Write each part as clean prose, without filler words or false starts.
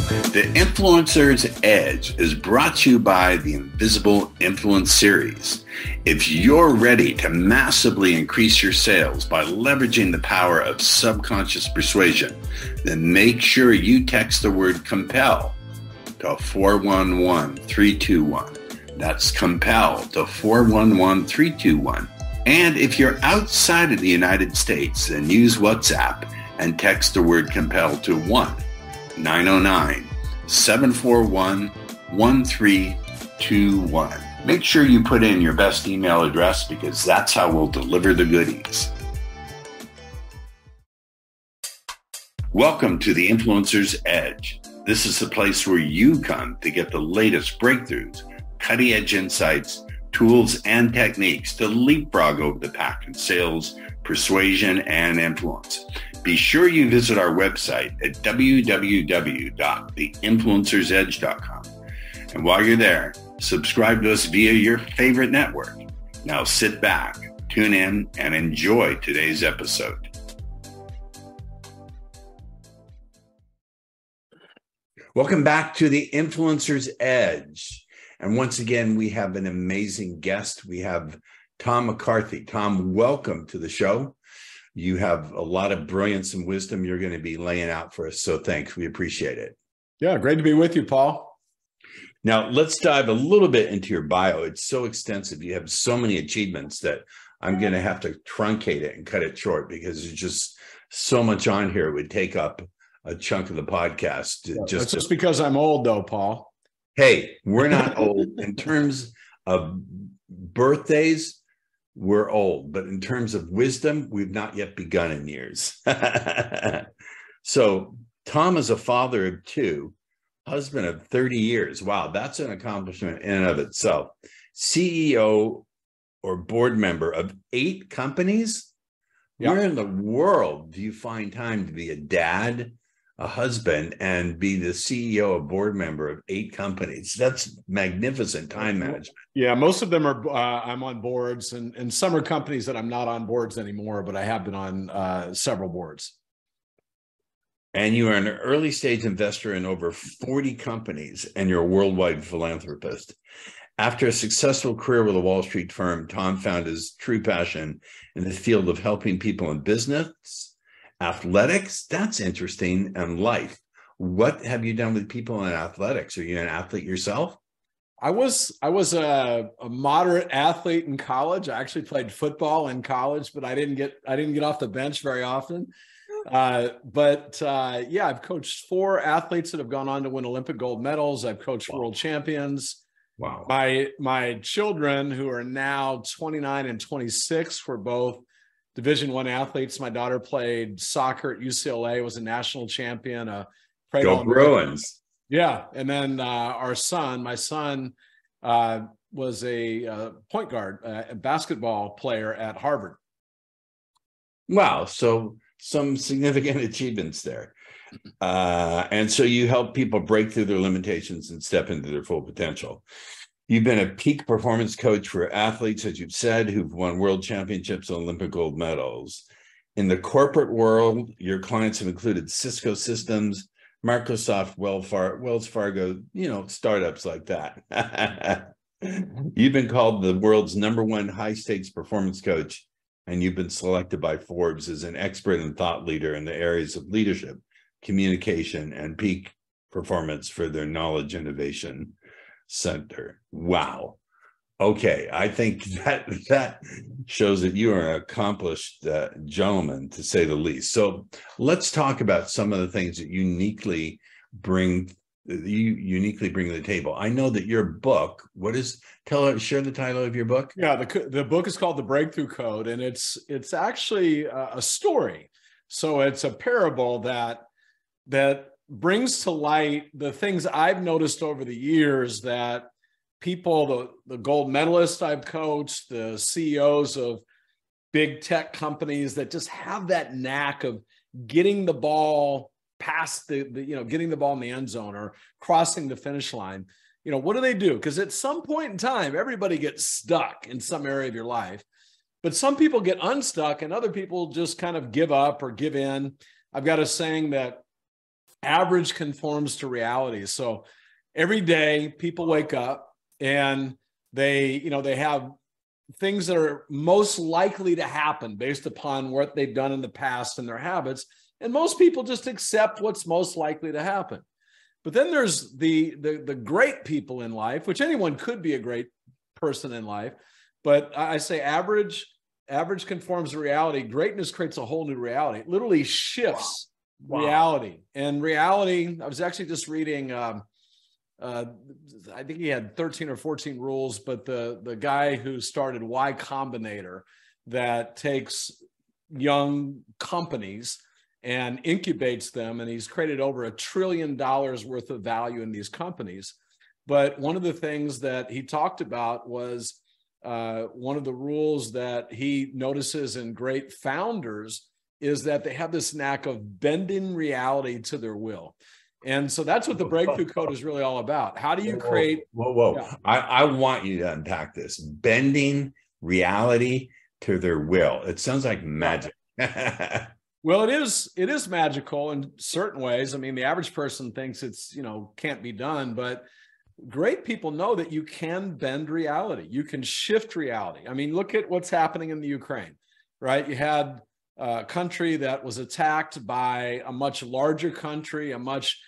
The Influencer's Edge is brought to you by the Invisible Influence Series. If you're ready to massively increase your sales by leveraging the power of subconscious persuasion, then make sure you text the word COMPEL to 411321. That's COMPEL to 411321. And if you're outside of the United States, then use WhatsApp and text the word COMPEL to 1-909-741-1321. Make sure you put in your best email address because that's how we'll deliver the goodies. Welcome to the Influencer's Edge. This is the place where you come to get the latest breakthroughs, cutting-edge insights, tools, and techniques to leapfrog over the pack in sales, persuasion, and influence. Be sure you visit our website at www.theinfluencersedge.com. And while you're there, subscribe to us via your favorite network. Now sit back, tune in, and enjoy today's episode. Welcome back to the Influencer's Edge. And once again, we have an amazing guest. We have Tom McCarthy. Tom, welcome to the show. You have a lot of brilliance and wisdom you're going to be laying out for us. So thanks. We appreciate it. Yeah, great to be with you, Paul. Now, let's dive a little bit into your bio. It's so extensive. You have so many achievements that I'm going to have to truncate it and cut it short because there's just so much on here. It would take up a chunk of the podcast. That's just because I'm old, though, Paul. Hey, we're not old. In terms of birthdays, we're old. But in terms of wisdom, we've not yet begun in years. So Tom is a father of two, husband of 30 years. Wow, that's an accomplishment in and of itself. CEO or board member of 8 companies? Yep. Where in the world do you find time to be a dad, a husband, and be the CEO, a board member of 8 companies? That's magnificent time management. Yeah, most of them are, I'm on boards, and some are companies that I'm not on boards anymore, but I have been on several boards. And you are an early stage investor in over 40 companies, and you're a worldwide philanthropist. After a successful career with a Wall Street firm, Tom found his true passion in the field of helping people in business, athletics, that's interesting, and life. What have you done with people in athletics? Are you an athlete yourself? I was a moderate athlete in college. I actually played football in college, but I didn't get off the bench very often. Yeah, I've coached 4 athletes that have gone on to win Olympic gold medals. I've coached world champions. Wow. My children, who are now 29 and 26, were both Division I athletes. My daughter played soccer at UCLA, was a national champion. Go Bruins. Yeah. And then my son was a point guard, a basketball player at Harvard. Wow. So some significant achievements there. And so you help people break through their limitations and step into their full potential. You've been a peak performance coach for athletes, as you've said, who've won world championships and Olympic gold medals. In the corporate world, your clients have included Cisco Systems, Microsoft, Wells Fargo, startups like that. You've been called the world's #1 high-stakes performance coach, and you've been selected by Forbes as an expert and thought leader in the areas of leadership, communication, and peak performance for their Knowledge Innovation Center. Wow. Okay, I think that shows that you are an accomplished gentleman, to say the least. So let's talk about some of the things that you uniquely bring to the table. I know that your book, share the title of your book. Yeah, the book is called The Breakthrough Code, and it's actually a story. So it's a parable that brings to light the things I've noticed over the years that people, the gold medalists I've coached, the CEOs of big tech companies that just have that knack of getting the ball past getting the ball in the end zone or crossing the finish line. What do? Because at some point in time, everybody gets stuck in some area of your life, but some people get unstuck and other people just kind of give up or give in. I've got a saying that average conforms to reality. So every day people wake up and they have things that are most likely to happen based upon what they've done in the past and their habits. And most people just accept what's most likely to happen. But then there's the great people in life, which anyone could be a great person in life. But I say average conforms to reality. Greatness creates a whole new reality. It literally shifts reality. And reality, I was actually just reading, I think he had 13 or 14 rules, but the guy who started Y Combinator, that takes young companies and incubates them, and he's created over $1 trillion worth of value in these companies. But one of the things that he talked about was one of the rules that he notices in great founders is that they have this knack of bending reality to their will. And so that's what the breakthrough code is really all about. How do you create? Whoa. Yeah. I want you to unpack this. Bending reality to their will. It sounds like magic. Well, it is magical in certain ways. I mean, the average person thinks it's, can't be done, but great people know that you can bend reality. You can shift reality. I mean, look at what's happening in the Ukraine, right? You had a country that was attacked by a much larger country, a much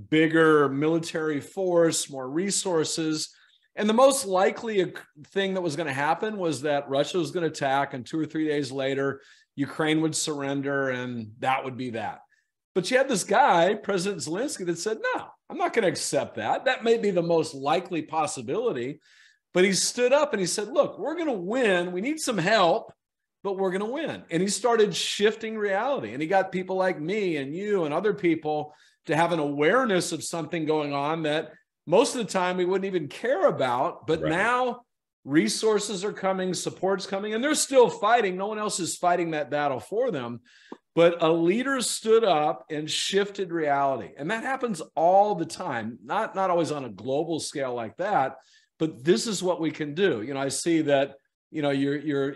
bigger military force, more resources. And the most likely thing that was going to happen was that Russia was going to attack, and 2 or 3 days later, Ukraine would surrender, and that would be that. But you had this guy, President Zelensky, that said, no, I'm not going to accept that. That may be the most likely possibility. But he stood up and he said, look, we're going to win. We need some help, but we're going to win. And he started shifting reality. And he got people like me and you and other people to have an awareness of something going on that most of the time we wouldn't even care about. But now resources are coming, support's coming, and they're still fighting. No one else is fighting that battle for them. But a leader stood up and shifted reality. And that happens all the time, not always on a global scale like that, but this is what we can do. I see that, you're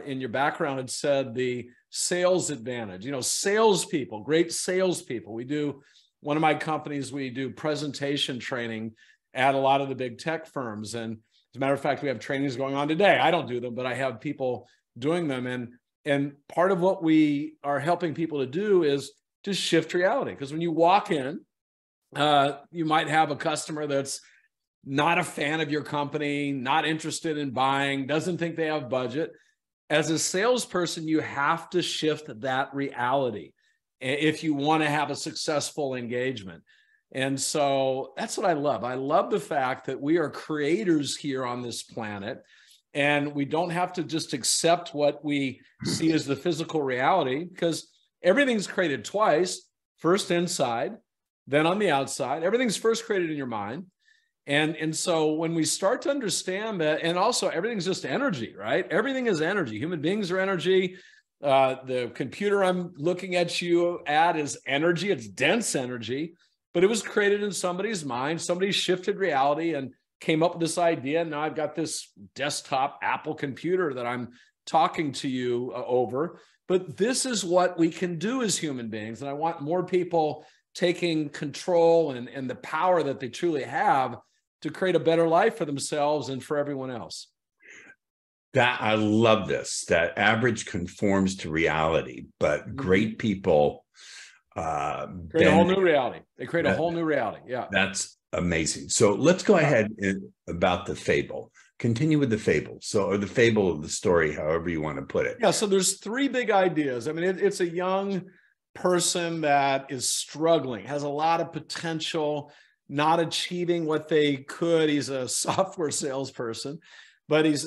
in your background, it said the sales advantage, salespeople, great salespeople. One of my companies, we do presentation training at a lot of the big tech firms. And as a matter of fact, we have trainings going on today. I don't do them, but I have people doing them. And part of what we are helping people to do is to shift reality. Because when you walk in, you might have a customer that's not a fan of your company, not interested in buying, doesn't think they have budget. As a salesperson, you have to shift that reality if you want to have a successful engagement. And so that's what I love. I love the fact that we are creators here on this planet, and we don't have to just accept what we see as the physical reality, because everything's created twice, first inside, then on the outside. Everything's first created in your mind. And so when we start to understand that, and also everything's just energy, right? Everything is energy. Human beings are energy. The computer I'm looking at you at is energy. It's dense energy, but it was created in somebody's mind. Somebody shifted reality and came up with this idea. And now I've got this desktop Apple computer that I'm talking to you over. But this is what we can do as human beings. And I want more people taking control and the power that they truly have to create a better life for themselves and for everyone else. That I love this, that average conforms to reality, but great people create a whole new reality. They create a whole new reality. Yeah. That's amazing. So let's go ahead about the fable. Continue with the fable. Or the fable of the story, however you want to put it. Yeah. So there's 3 big ideas. I mean, it's a young person that is struggling, has a lot of potential, not achieving what they could. He's a software salesperson, but he's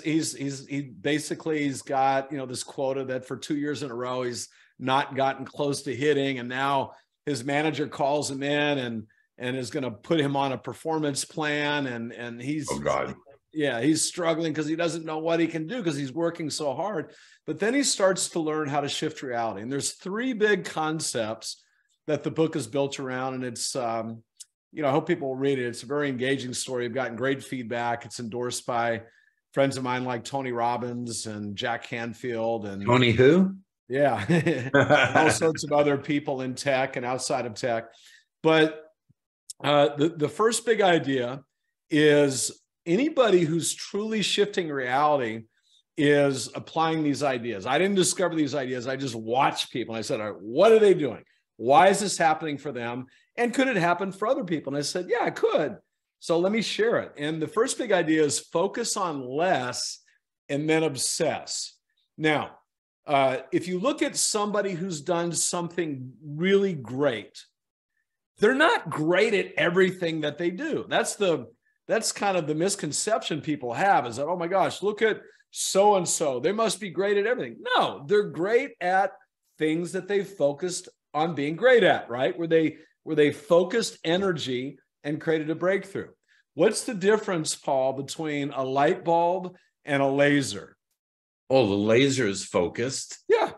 got, this quota that for 2 years in a row, he's not gotten close to hitting. And now his manager calls him in and is going to put him on a performance plan. And he's, oh God. Yeah, he's struggling because he doesn't know what he can do because he's working so hard. But then he starts to learn how to shift reality. And there's 3 big concepts that the book is built around. And it's, I hope people will read it. It's a very engaging story. I've gotten great feedback. It's endorsed by friends of mine like Tony Robbins and Jack Canfield. And Tony who? Yeah. And all sorts of other people in tech and outside of tech. But the first big idea is anybody who's truly shifting reality is applying these ideas. I didn't discover these ideas. I just watched people. And I said, all right, what are they doing? Why is this happening for them? And could it happen for other people? And I said, yeah, it could. So let me share it. And the first big idea is focus on less and then obsess. Now, if you look at somebody who's done something really great, they're not great at everything that they do. That's kind of the misconception people have, is that, oh my gosh, look at so-and-so, they must be great at everything. No, they're great at things that they've focused on being great at, right? Where they focused energy and created a breakthrough. What's the difference, Paul, between a light bulb and a laser? Oh, the laser is focused. Yeah,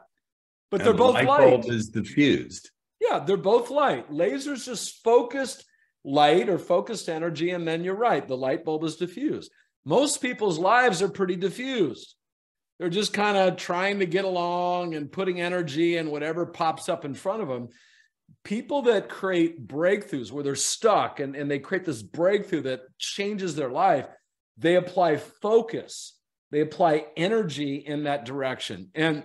but they're both light. The light bulb is diffused. Yeah, they're both light. Laser's just focused light or focused energy, and then you're right, the light bulb is diffused. Most people's lives are pretty diffused. They're just kind of trying to get along and putting energy in whatever pops up in front of them. People that create breakthroughs where they're stuck and they create this breakthrough that changes their life, they apply focus. They apply energy in that direction. And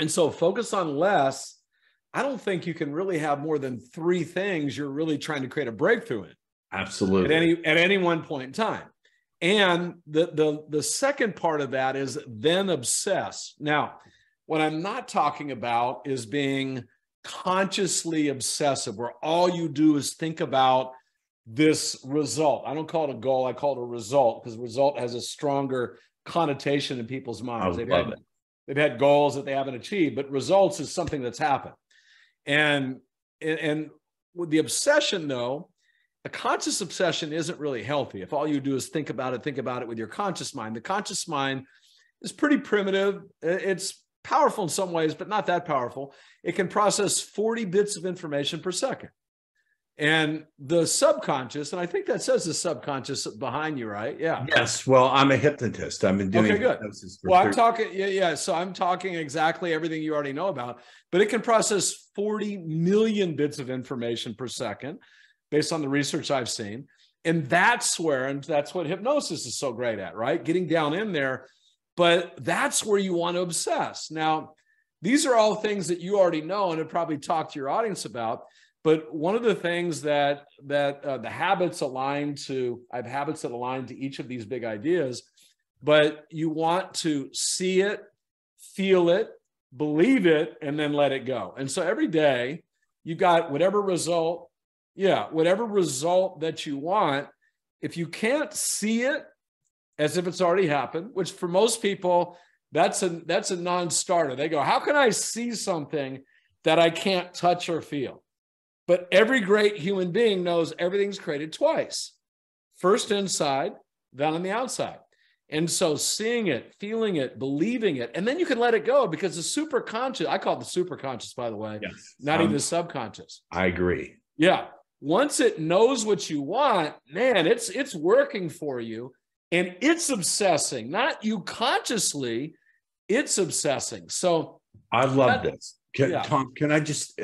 so focus on less. I don't think you can really have more than 3 things you're really trying to create a breakthrough in. Absolutely. At any one point in time. And the second part of that is then obsess. Now, what I'm not talking about is being consciously obsessive, where all you do is think about this result. I don't call it a goal. I call it a result, because result has a stronger connotation in people's minds. They've had goals that they haven't achieved, but results is something that's happened. And with the obsession, though, a conscious obsession isn't really healthy. If all you do is think about it with your conscious mind. The conscious mind is pretty primitive. It's powerful in some ways, but not that powerful. It can process 40 bits of information per second. And the subconscious, and I think that says the subconscious behind you, right? Yeah. Yes. Well, I'm a hypnotist. I've been doing hypnosis for I'm talking, so I'm talking exactly everything you already know about, but it can process 40 million bits of information per second, based on the research I've seen. And that's what hypnosis is so great at, right? Getting down in there. But that's where you want to obsess. Now, these are all things that you already know and have probably talked to your audience about. But one of the things that the habits align to, I have habits that align to each of these big ideas, but you want to see it, feel it, believe it, and then let it go. And so every day you got whatever result that you want. If you can't see it as if it's already happened, which for most people, that's a non-starter. They go, how can I see something that I can't touch or feel? But every great human being knows everything's created twice. First inside, then on the outside. And so seeing it, feeling it, believing it, and then you can let it go, because the superconscious, I call it the superconscious, by the way, not even the subconscious. I agree. Yeah. Once it knows what you want, man, it's working for you, and it's obsessing, not you consciously, it's obsessing. So I love this. Tom, can I just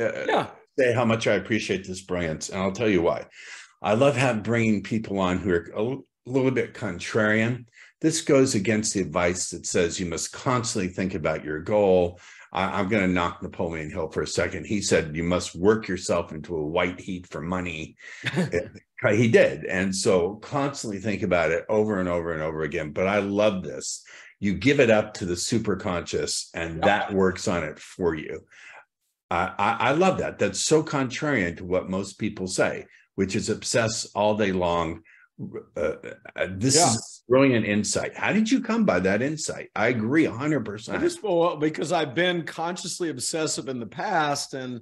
say how much I appreciate this brilliance? And I'll tell you why. I love bringing people on who are a little bit contrarian. This goes against the advice that says you must constantly think about your goal. I'm going to knock Napoleon Hill for a second. He said you must work yourself into a white heat for money. He did. And so constantly think about it over and over and over again. But I love this. You give it up to the superconscious, and that works on it for you. I love that. That's so contrarian to what most people say, which is obsess all day long. This is brilliant insight. How did you come by that insight? I agree 100%. Because I've been consciously obsessive in the past, and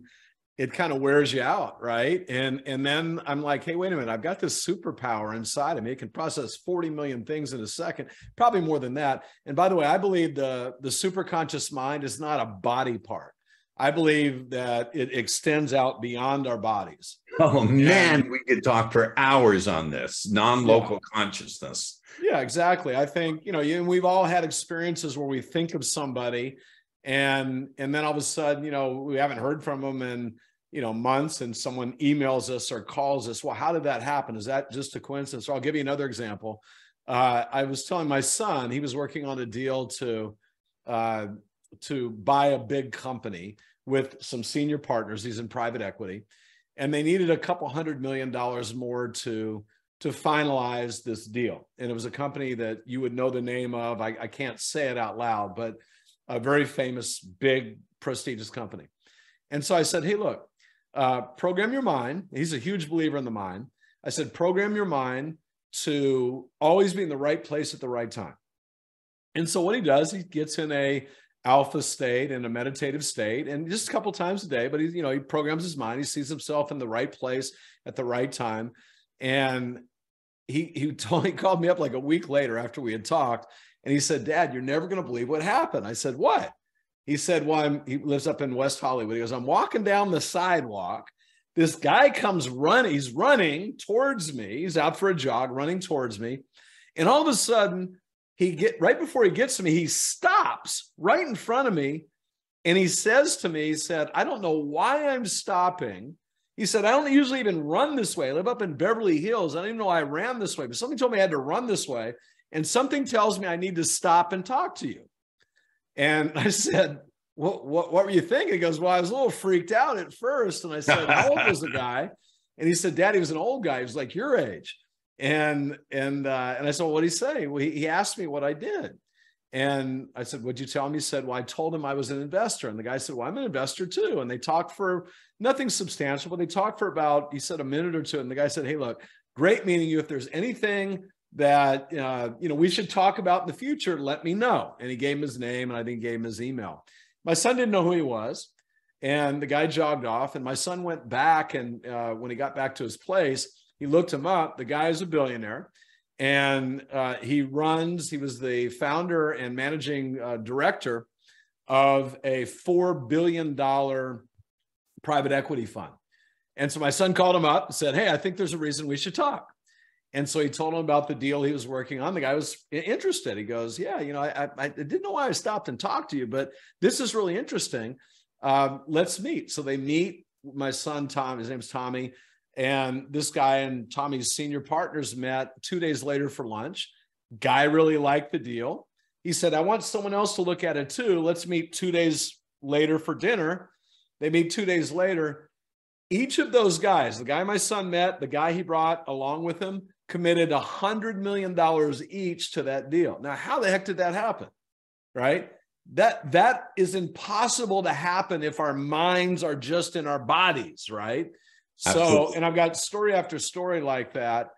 it kind of wears you out, right? And then I'm like, hey, wait a minute, I've got this superpower inside of me. It can process 40 million things in a second, probably more than that. And by the way, I believe the superconscious mind is not a body part. I believe that it extends out beyond our bodies. Oh man, we could talk for hours on this non-local consciousness. Yeah, exactly. I think, and we've all had experiences where we think of somebody And then all of a sudden, we haven't heard from them in, months, and someone emails us or calls us. Well, how did that happen? Is that just a coincidence? So I'll give you another example. I was telling my son, he was working on a deal to buy a big company with some senior partners. He's in private equity, and they needed a couple $100 million more to finalize this deal. And it was a company that you would know the name of. I can't say it out loud, but a very famous, big, prestigious company. And so I said, hey, look, program your mind. He's a huge believer in the mind. I said, program your mind to always be in the right place at the right time. And so what he does, he gets in a alpha state and a meditative state, and just a couple times a day, but he programs his mind. He sees himself in the right place at the right time. And he called me up like a week later after we had talked, and he said, Dad, you're never going to believe what happened. I said, what? He said, well, he lives up in West Hollywood. He goes, I'm walking down the sidewalk. This guy comes running. He's running towards me. He's out for a jog, running towards me. And all of a sudden, right before he gets to me, he stops right in front of me. And he says to me, he said, I don't know why I'm stopping. He said, I don't usually even run this way. I live up in Beverly Hills. I don't even know I ran this way, but something told me I had to run this way. And something tells me I need to stop and talk to you. And I said, what were you thinking? He goes, well, I was a little freaked out at first. And I said, how old was the guy? And he said, Dad, he was an old guy. He was like your age. And I said, well, what did he say? Well, he asked me what I did. And I said, what'd you tell him? He said, well, I told him I was an investor. And the guy said, well, I'm an investor too. And they talked for nothing substantial, but they talked for about, he said, a minute or two. And the guy said, hey, look, great meeting you. If there's anything that, we should talk about in the future, let me know. And he gave him his name, and I think gave him his email. My son didn't know who he was. And the guy jogged off, and my son went back. And when he got back to his place, he looked him up. The guy is a billionaire. And he was the founder and managing director of a $4 billion private equity fund. And so my son called him up and said, hey, I think there's a reason we should talk. And so he told him about the deal he was working on. The guy was interested. He goes, yeah, I didn't know why I stopped and talked to you, but this is really interesting. Let's meet. So they meet. My son, Tom, his name's Tommy, and this guy and Tommy's senior partners met 2 days later for lunch. Guy really liked the deal. He said, I want someone else to look at it too. Let's meet 2 days later for dinner. They meet 2 days later. Each of those guys, the guy my son met, the guy he brought along with him, committed $100 million each to that deal. Now, how the heck did that happen? Right? That is impossible to happen if our minds are just in our bodies, right? Absolutely. So, and I've got story after story like that.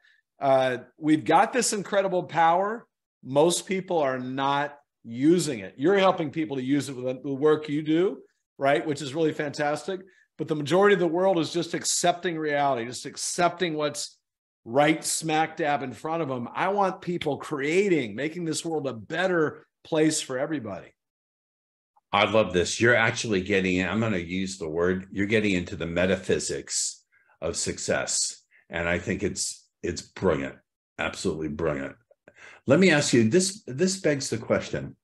We've got this incredible power. Most people are not using it. You're helping people to use it with the work you do, right? Which is really fantastic. But the majority of the world is just accepting reality, just accepting what's right smack dab in front of them. I want people making this world a better place for everybody. I love this. You're actually I'm going to use the word, you're getting into the metaphysics of success. And I think it's brilliant. Absolutely brilliant. Let me ask you, this begs the question,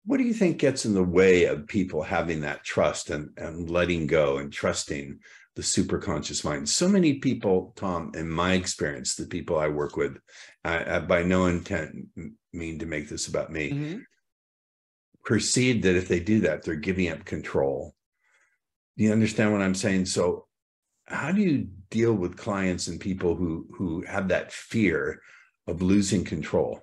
what do you think gets in the way of people having that trust and letting go and trusting the superconscious mind? So many people, Tom, in my experience, the people I work with, by no intent mean to make this about me, mm-hmm. perceive that if they do that, they're giving up control. Do you understand what I'm saying? So how do you deal with clients and people who have that fear of losing control,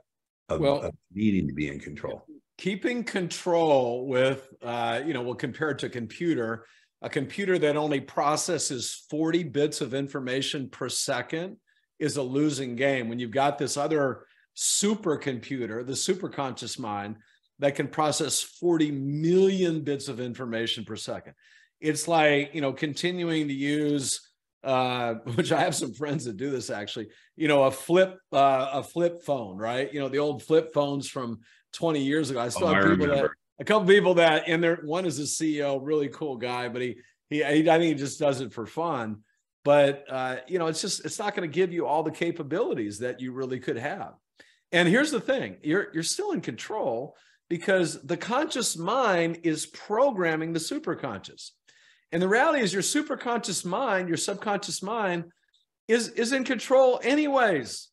of needing to be in control? Keeping control with, we'll compare it to a computer that only processes 40 bits of information per second is a losing game. When you've got this other supercomputer, the superconscious mind, that can process 40 million bits of information per second. It's like, continuing to use, which I have some friends that do this actually, a flip phone, right? The old flip phones from 20 years ago. I still have a couple people that in there. One is a CEO, really cool guy, but I think he just does it for fun. But it's not going to give you all the capabilities that you really could have. And here's the thing: you're still in control because the conscious mind is programming the superconscious. And the reality is your superconscious mind, your subconscious mind is in control anyways.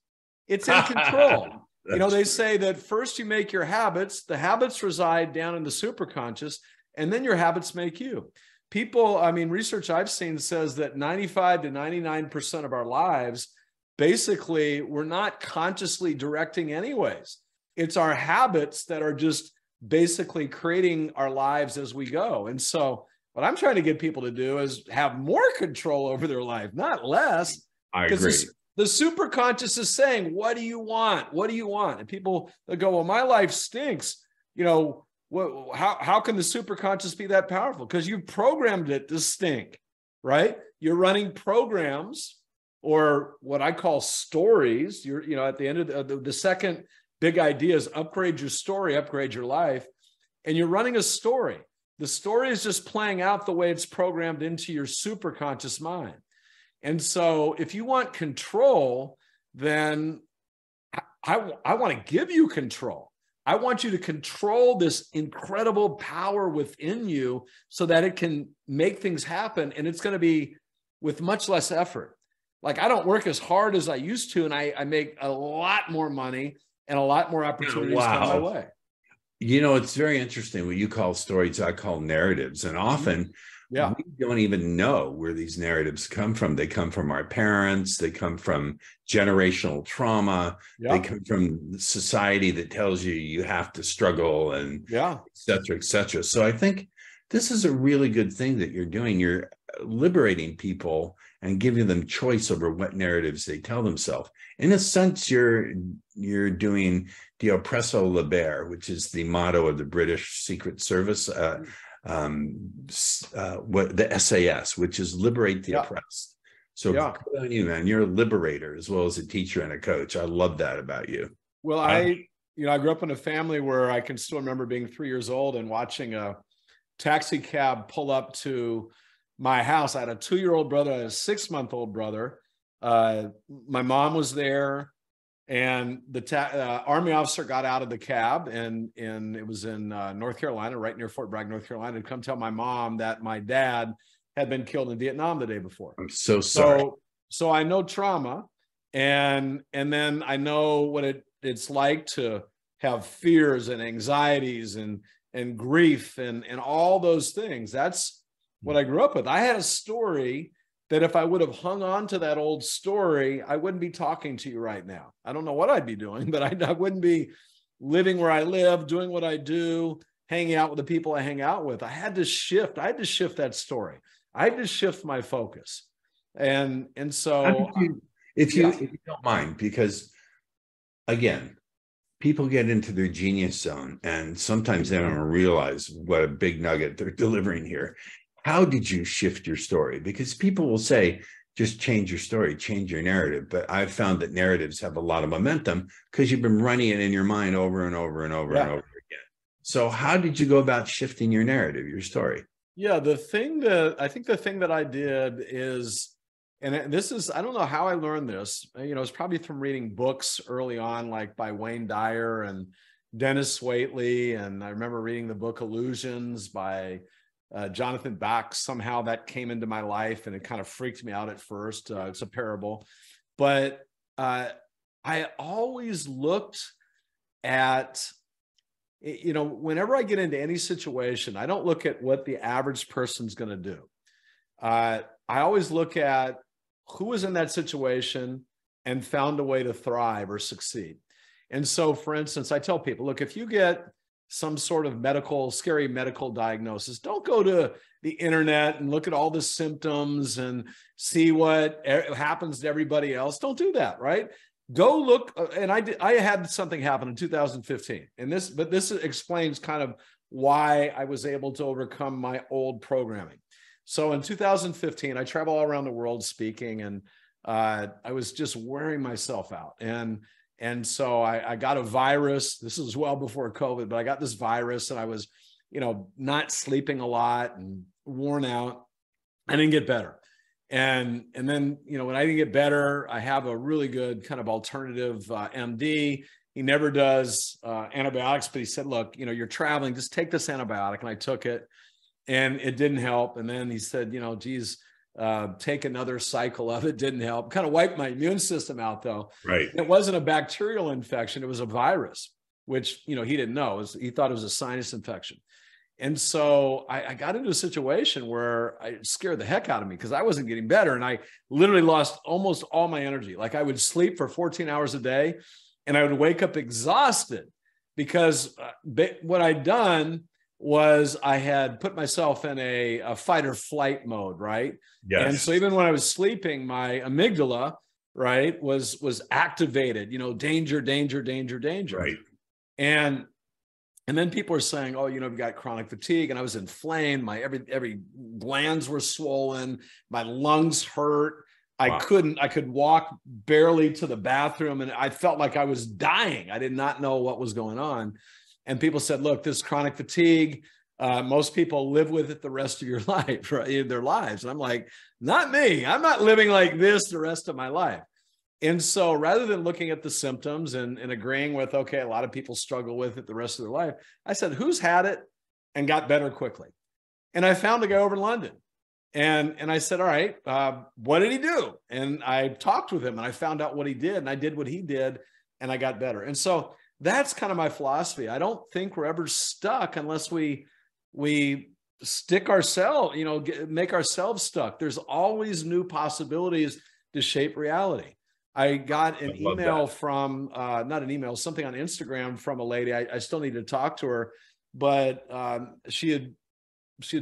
It's in control. They say that first you make your habits, the habits reside down in the superconscious, and then your habits make you. People, research I've seen says that 95 to 99% of our lives, basically, we're not consciously directing anyways. It's our habits that are just basically creating our lives as we go. And so what I'm trying to get people to do is have more control over their life, not less. I agree. The superconscious is saying, what do you want? What do you want? And people that go, well, my life stinks. How can the superconscious be that powerful? Because you programmed it to stink, right? You're running programs, or what I call stories. At the end of the second big idea is upgrade your story, upgrade your life. And you're running a story. The story is just playing out the way it's programmed into your superconscious mind. And so if you want control, then I want to give you control. I want you to control this incredible power within you so that it can make things happen. And it's going to be with much less effort. Like, I don't work as hard as I used to, and I make a lot more money and a lot more opportunities come my way. It's very interesting what you call stories, I call narratives. And often we don't even know where these narratives come from. They come from our parents. They come from generational trauma. They come from society that tells you have to struggle and et cetera, et cetera. So I think this is a really good thing that you're doing. You're liberating people and giving them choice over what narratives they tell themselves. In a sense, you're doing the oppresso libere, which is the motto of the British Secret Service, the SAS, which is liberate the oppressed. So good on you, man. You're a liberator as well as a teacher and a coach. I love that about you. Well, I grew up in a family where I can still remember being 3 years old and watching a taxi cab pull up to my house. I had a 2-year-old brother, I had a 6-month-old brother. My mom was there, and the Army officer got out of the cab, and it was in North Carolina, right near Fort Bragg, North Carolina, to come tell my mom that my dad had been killed in Vietnam the day before. I'm so sorry. So I know trauma, and then I know what it's like to have fears and anxieties and grief and all those things. That's what I grew up with. I had a story that if I would have hung on to that old story, I wouldn't be talking to you right now. I don't know what I'd be doing, but I wouldn't be living where I live, doing what I do, hanging out with the people I hang out with. I had to shift that story. I had to shift my focus. And so if you don't mind, because again, people get into their genius zone and sometimes they don't realize what a big nugget they're delivering here. How did you shift your story? Because people will say, just change your story, change your narrative. But I've found that narratives have a lot of momentum because you've been running it in your mind over and over and over and over again. So how did you go about shifting your narrative, your story? Yeah, the thing that I did is, and this is, I don't know how I learned this, it's probably from reading books early on, like by Wayne Dyer and Dennis Waitley. And I remember reading the book Illusions by Jonathan Bach. Somehow that came into my life and it kind of freaked me out at first. It's a parable, but I always looked at, whenever I get into any situation, I don't look at what the average person's going to do. I always look at who was in that situation and found a way to thrive or succeed. And so, for instance, I tell people, look, if you get some sort of scary medical diagnosis, don't go to the internet and look at all the symptoms and see what happens to everybody else. Don't do that, right? Go look. And I had something happen in 2015, but this explains kind of why I was able to overcome my old programming. So in 2015, I travel all around the world speaking, and I was just wearing myself out. And so I got a virus. This was well before COVID, but I got this virus and I was, not sleeping a lot and worn out. I didn't get better. And then, when I didn't get better, I have a really good kind of alternative MD. He never does antibiotics, but he said, look, you know, you're traveling, just take this antibiotic. And I took it and it didn't help. And then he said, you know, geez, take another cycle of it. Didn't help. Kind of wiped my immune system out though. Right. It wasn't a bacterial infection. It was a virus, which, you know, he didn't know. He thought it was a sinus infection. And so I got into a situation where it scared the heck out of me because I wasn't getting better. And I literally lost almost all my energy. Like I would sleep for 14 hours a day and I would wake up exhausted because what I'd done was I had put myself in a fight or flight mode, right? Yes. And so even when I was sleeping, my amygdala, right, was activated, you know, danger, danger, danger, danger. Right. And then people are saying, oh, you know, I've got chronic fatigue, and I was inflamed. My every glands were swollen. My lungs hurt. I could walk barely to the bathroom, and I felt like I was dying. I did not know what was going on. And people said, look, this chronic fatigue, most people live with it the rest of your life, right? In their lives. And I'm like, not me. I'm not living like this the rest of my life. And so rather than looking at the symptoms and agreeing with, okay, a lot of people struggle with it the rest of their life, I said, who's had it and got better quickly? And I found a guy over in London. And I said, all right, what did he do? And I talked with him and I found out what he did, and I did what he did and I got better. And so that's kind of my philosophy. I don't think we're ever stuck unless we stick ourselves, you know, make ourselves stuck. There's always new possibilities to shape reality. I got an email from, not an email, something on Instagram from a lady. I still need to talk to her, but she had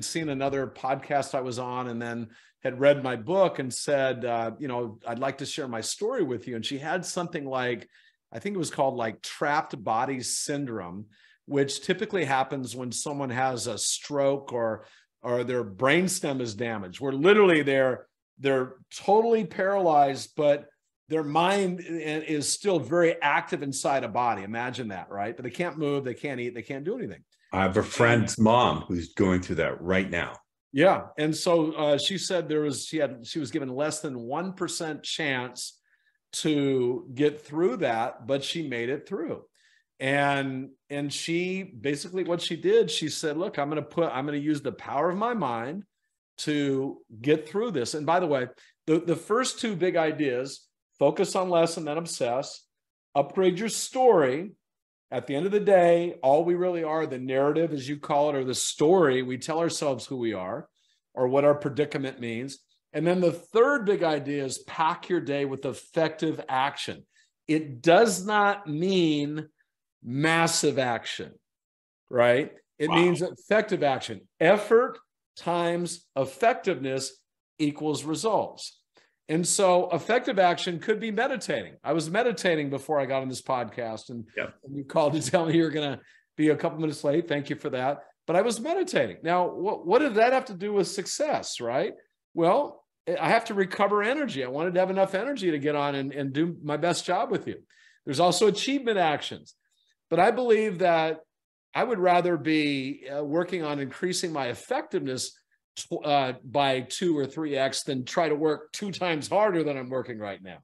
seen another podcast I was on and then had read my book and said, you know, I'd like to share my story with you. And she had something like, I think it was called like trapped body syndrome, which typically happens when someone has a stroke or their brainstem is damaged, where literally they're totally paralyzed, but their mind is still very active inside a body. Imagine that, right? But they can't move, they can't eat, they can't do anything. I have a friend's mom who's going through that right now. Yeah. And so she said she was given less than 1% chance to get through that, but she made it through. And she basically, what she did, she said, look, I'm going to use the power of my mind to get through this. And by the way, the first two big ideas, focus on less and then obsess, upgrade your story. At the end of the day, all we really are, the narrative, as you call it, or the story, we tell ourselves who we are or what our predicament means. And then the third big idea is pack your day with effective action. It does not mean massive action, right? It means effective action. Effort times effectiveness equals results. And so effective action could be meditating. I was meditating before I got on this podcast, and you called to tell me you're going to be a couple minutes late. Thank you for that. But I was meditating. Now, what did that have to do with success, right? Well, I have to recover energy. I wanted to have enough energy to get on and do my best job with you. There's also achievement actions. But I believe that I would rather be working on increasing my effectiveness by 2 or 3x than try to work 2 times harder than I'm working right now.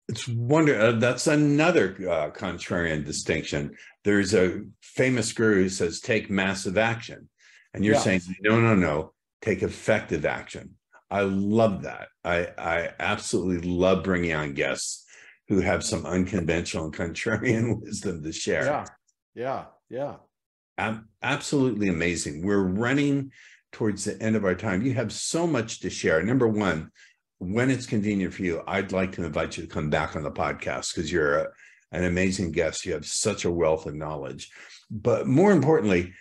It's that's another contrarian distinction. There's a famous guru who says, take massive action. And you're saying, no, take effective action. I love that. I absolutely love bringing on guests who have some unconventional and contrarian wisdom to share. Yeah. Absolutely amazing. We're running towards the end of our time. You have so much to share. Number one, when it's convenient for you, I'd like to invite you to come back on the podcast because you're an amazing guest. You have such a wealth of knowledge. But more importantly,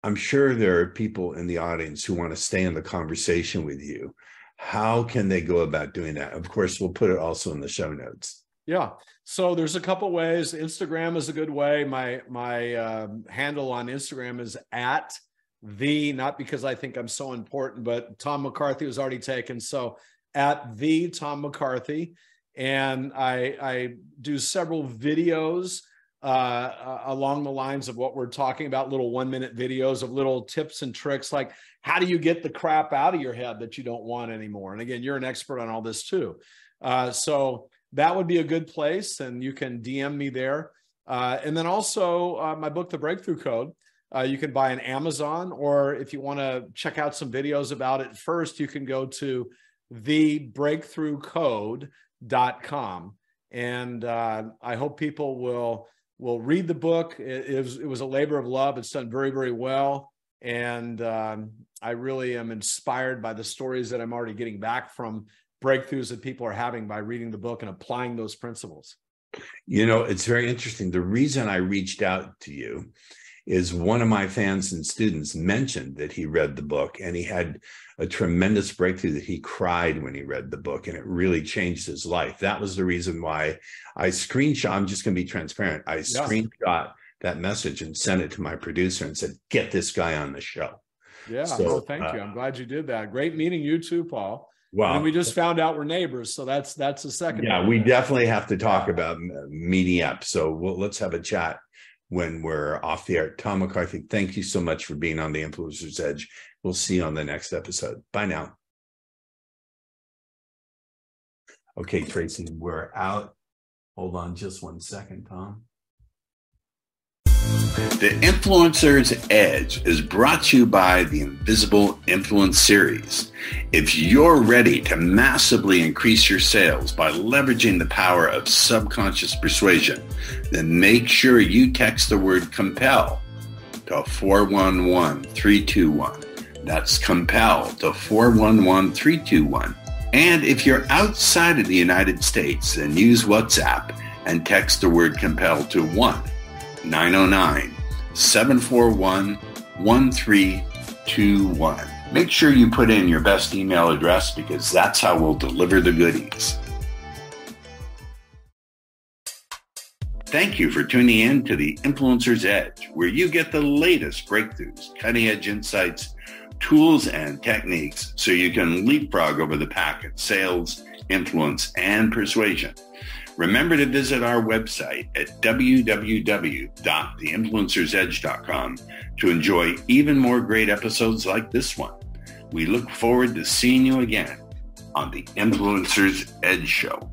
I'm sure there are people in the audience who want to stay in the conversation with you. How can they go about doing that? Of course, we'll put it also in the show notes. Yeah. So there's a couple ways. Instagram is a good way. My handle on Instagram is at not because I think I'm so important, but Tom McCarthy was already taken. So at the Tom McCarthy. And I do several videos along the lines of what we're talking about, little 1-minute videos of little tips and tricks, like how do you get the crap out of your head that you don't want anymore? And again, you're an expert on all this too. So that would be a good place, and you can DM me there. And then also my book, The Breakthrough Code, you can buy on Amazon, or if you want to check out some videos about it first, you can go to thebreakthroughcode.com. And I hope people will read the book. It was a labor of love. It's done very, very well. And I really am inspired by the stories that I'm already getting back from breakthroughs that people are having by reading the book and applying those principles. You know, it's very interesting. The reason I reached out to you is one of my fans and students mentioned that he read the book, and he had a tremendous breakthrough that he cried when he read the book, and it really changed his life. That was the reason why I screenshot. I'm just going to be transparent. I screenshot that message and sent it to my producer and said, get this guy on the show. Yeah, so, thank you. I'm glad you did that. Great meeting you too, Paul. Wow. And we just found out we're neighbors, so that's the second. Yeah, we definitely have to talk about meeting up. So let's have a chat when we're off the air. Tom McCarthy, thank you so much for being on the Influencer's Edge. We'll see you on the next episode. Bye now. Okay, Tracy, we're out. Hold on just 1 second, Tom. The Influencer's Edge is brought to you by the Invisible Influence Series. If you're ready to massively increase your sales by leveraging the power of subconscious persuasion, then make sure you text the word COMPEL to 411321. That's COMPEL to 411321. And if you're outside of the United States, then use WhatsApp and text the word COMPEL to 1-909-741-1321. Make sure you put in your best email address, because that's how we'll deliver the goodies. Thank you for tuning in to the Influencer's Edge, where you get the latest breakthroughs, cutting-edge insights, tools, and techniques so you can leapfrog over the pack in sales, influence, and persuasion. Remember to visit our website at www.theinfluencersedge.com to enjoy even more great episodes like this one. We look forward to seeing you again on the Influencer's Edge Show.